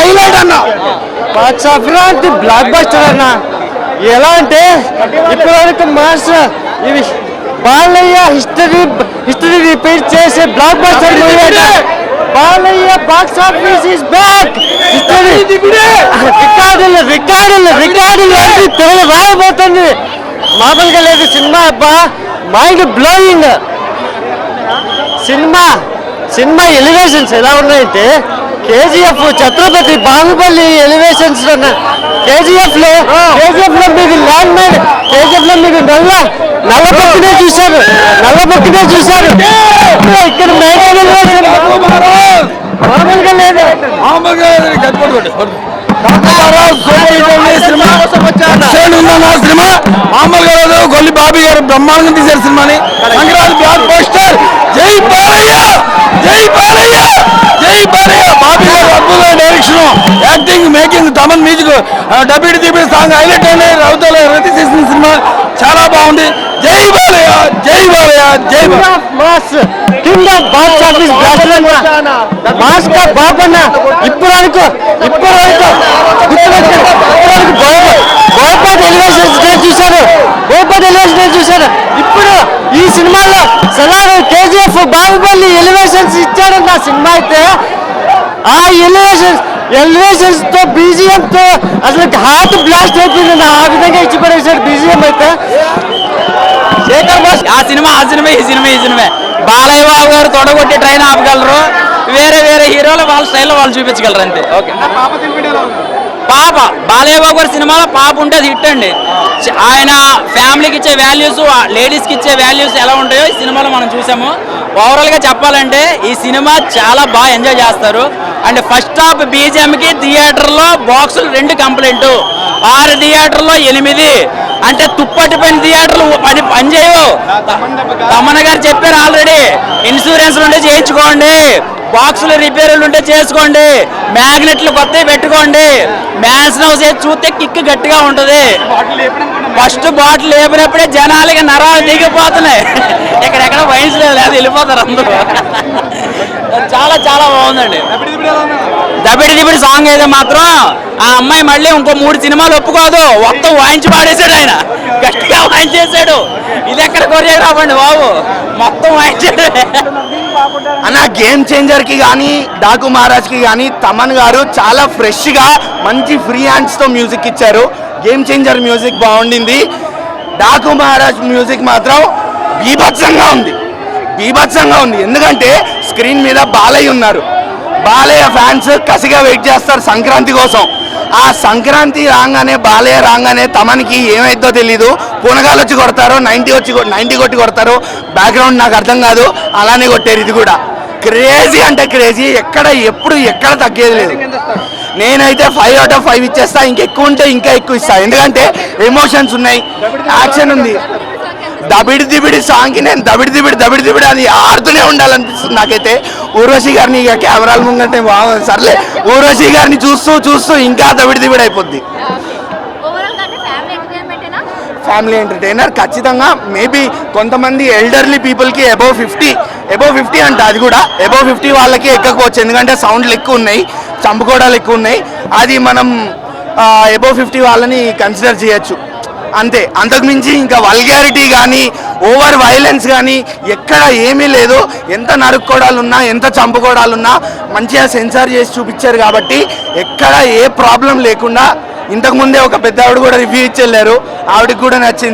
Highlight అన్న. Sankranti block buster అన్న. ఎలా అంటే ఇప్పటివరకు మాస్టర్ ఇవి బాలయ్య హిస్టరీ రిపీట్ చేసే బ్లాక్ బస్టర్ మూవీ అన్న. Balayya box office is back. రికార్డులు తెలుగు రాయబోతుంది. మామూలుగా లేదు సినిమా. అబ్బా మైండ్ బ్లోయింగ్ సినిమా ఎలివేషన్స్ ఎలా ఉన్నాయంటే కేజీఎఫ్ ఛత్రపతి బాహుబలి ఎలివేషన్స్ కేజీఎఫ్ లో మీకు ల్యాండ్ మైన్ మీకు నల్ల పక్కనే చూశారు ఇక్కడ మామూలుగా లేదు. సినిమా మామూలుగా లేదు. గొల్లి బాబీ గారు బ్రహ్మాండంగా తీశారు సినిమాని. Sankranti block buster. జై బాలయ్య బాబీ గారు అద్భుతమైన direction, acting, making, Thaman music, WD song highlight అయిన రౌతల రతి చేసిన సినిమా చాలా బాగుంది. జై బాలయ్య. బాక్స్ ఆఫీస్ మాస్ కా బాబన్న ఇప్పుడు వరకు బోయపాటి ఎలివేషన్స్ చూశారు. ఇప్పుడు ఈ సినిమాలో సలారు కేజీఎఫ్ బాహుబలి ఎలివేషన్స్ ఇచ్చాడు నా సినిమా అయితే. ఆ ఎలివేషన్స్ తో బీజిఎం తో అసలు హార్ట్ బ్లాస్ట్ అయిపోయింది. ఆ విధంగా ఇచ్చి పడేసాడు బీజిఎం అయితే. ఆ సినిమా ఈ సినిమా బాలయ్య బాబు గారు తొడగొట్టి ట్రైన్ ఆపగలరు. వేరే హీరోలు వాళ్ళ స్టైల్లో వాళ్ళు చూపించగలరు అంతే. ఓకే. పాప బాలయ్య బాబు గారి సినిమాలో పాప ఉంటే అది హిట్ అండి. ఆయన ఫ్యామిలీకి ఇచ్చే వాల్యూస్, లేడీస్కి ఇచ్చే వాల్యూస్ ఎలా ఉంటాయో ఈ సినిమాలో మనం చూసాము. ఓవరాల్గా చెప్పాలంటే ఈ సినిమా చాలా బాగా ఎంజాయ్ చేస్తారు. అండ్ ఫస్ట్ హాఫ్ బీజిఎంకి థియేటర్లో బాక్సులు 2 కంప్లైంట్, 6 థియేటర్లో 8 అంటే తుప్పటిపోయిన థియేటర్లు పనిచేయవు. తమన్ గారు చెప్పారు ఆల్రెడీ, ఇన్సూరెన్స్ ఉంటే చేయించుకోండి, బాక్సులు రిపేర్లు ఉంటే చేసుకోండి, మ్యాగ్నెట్లు కొత్తవి పెట్టుకోండి, మ్యాన్స్ హౌస్ చూస్తే కిక్ గట్టిగా ఉంటుంది. ఫస్ట్ బాటిల్ లేపినప్పుడే జనాలకి నరాలు దిగిపోతున్నాయి. ఎక్కడెక్కడ వైన్స్ లేదు, వెళ్ళిపోతారు అందరూ. చాలా బాగుందండి. దబిడి సాంగ్ అయితే మాత్రం ఆ అమ్మాయి మళ్ళీ ఇంకో 3 సినిమాలు ఒప్పుకోదు. మొత్తం వాయించి పాడేశాడు ఆయన, గట్టిగా వాయించేశాడు. ఇది ఎక్కడ కొరియోగ్రాఫ్ అండి బాబు, మొత్తం వాయించాడు అన్న. గేమ్ చేంజర్ కి కానీ డాకు మహారాజ్ కి కానీ తమన్ గారు చాలా ఫ్రెష్ గా మంచి ఫ్రీ హ్యాండ్స్ తో మ్యూజిక్ ఇచ్చారు. గేమ్ చేంజర్ మ్యూజిక్ బాగుండింది. డాకు మహారాజ్ మ్యూజిక్ మాత్రం బీభత్సంగా ఉంది. ఎందుకంటే స్క్రీన్ మీద బాలయ్య ఉన్నారు. బాలయ్య ఫ్యాన్స్ కసిగా వెయిట్ చేస్తారు సంక్రాంతి కోసం. ఆ సంక్రాంతి రాగానే, బాలయ్య రాగానే తమన్కి ఏమైద్దో తెలీదు. పూనగాలు వచ్చి కొడతారు, 90 కొట్టి కొడతారు. బ్యాక్గ్రౌండ్ నాకు అర్థం కాదు, అలానే కొట్టారు. ఇది కూడా క్రేజీ అంటే క్రేజీ. ఎక్కడ తగ్గేది లేదు. నేనైతే 5 out of 5 ఇచ్చేస్తా. ఇంకెక్కువ ఉంటే ఇంకా ఎక్కువ ఇస్తా. ఎందుకంటే ఎమోషన్స్ ఉన్నాయి, యాక్షన్ ఉంది. దబిడి సాంగ్కి నేను దబిడి అది ఆడుతూనే ఉండాలనిపిస్తుంది నాకైతే. ఊర్వశి గారిని ఇక కెమెరాల ముంగంటే బాగుంది. సర్లే, ఊర్వశి గారిని చూస్తూ ఇంకా దబిడి అయిపోద్ది. ఫ్యామిలీ ఎంటర్టైనర్ ఖచ్చితంగా. మేబీ కొంతమంది ఎల్డర్లీ పీపుల్కి అబౌవ్ 50 అంట. అది కూడా అబౌవ్ 50 వాళ్ళకి ఎక్కకపోవచ్చు, ఎందుకంటే సౌండ్లు ఎక్కువ ఉన్నాయి, చంపుకోవడాలు ఎక్కువ ఉన్నాయి. అది మనం అబౌవ్ 50 వాళ్ళని కన్సిడర్ చేయొచ్చు అంతే. అంతకుమించి ఇంకా వల్గారిటీ కానీ ఓవర్ వైలెన్స్ కానీ ఎక్కడ ఏమీ లేదు. ఎంత నరుక్కోవడాలున్నా, ఎంత చంపుకోవడాలున్నా మంచిగా సెన్సార్ చేసి చూపించారు కాబట్టి ఎక్కడ ఏ ప్రాబ్లం లేకుండా. ఇంతకుముందే ఒక పెద్ద ఆవిడ కూడా రివ్యూ ఇచ్చి వెళ్ళారు, ఆవిడకి కూడా నచ్చింది.